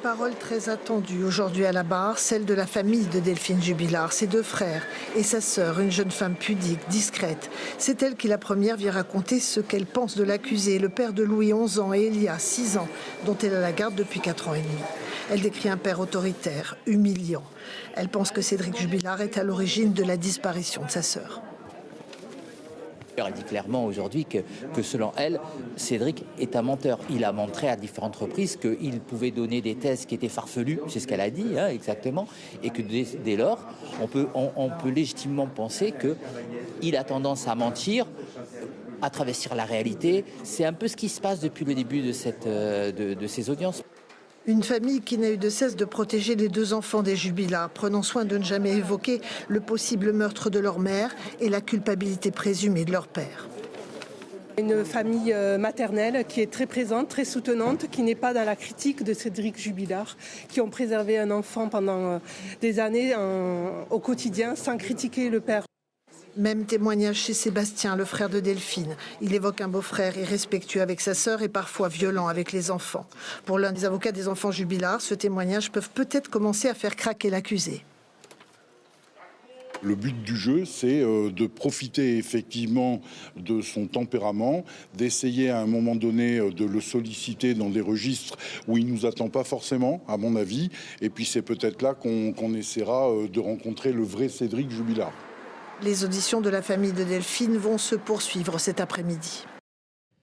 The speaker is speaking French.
Parole très attendue aujourd'hui à la barre, celle de la famille de Delphine Jubilard, ses deux frères et sa sœur, une jeune femme pudique, discrète. C'est elle qui la première vient raconter ce qu'elle pense de l'accusé, le père de Louis, 11 ans, et Elia, 6 ans, dont elle a la garde depuis 4 ans et demi. Elle décrit un père autoritaire, humiliant. Elle pense que Cédric Jubilard est à l'origine de la disparition de sa sœur. Elle dit clairement aujourd'hui que selon elle, Cédric est un menteur. Il a montré à différentes reprises qu'il pouvait donner des thèses qui étaient farfelues, c'est ce qu'elle a dit exactement, et que dès lors, on peut légitimement penser qu'il a tendance à mentir, à travestir la réalité. C'est un peu ce qui se passe depuis le début de ces audiences. Une famille qui n'a eu de cesse de protéger les deux enfants des Jubilard, prenant soin de ne jamais évoquer le possible meurtre de leur mère et la culpabilité présumée de leur père. Une famille maternelle qui est très présente, très soutenante, qui n'est pas dans la critique de Cédric Jubilard, qui ont préservé un enfant pendant des années au quotidien sans critiquer le père. Même témoignage chez Sébastien, le frère de Delphine. Il évoque un beau-frère irrespectueux avec sa sœur et parfois violent avec les enfants. Pour l'un des avocats des enfants Jubilard, ce témoignage peut-être commencer à faire craquer l'accusé. Le but du jeu, c'est de profiter effectivement de son tempérament, d'essayer à un moment donné de le solliciter dans des registres où il ne nous attend pas forcément, à mon avis. Et puis c'est peut-être là qu'on essaiera de rencontrer le vrai Cédric Jubilard. Les auditions de la famille de Delphine vont se poursuivre cet après-midi.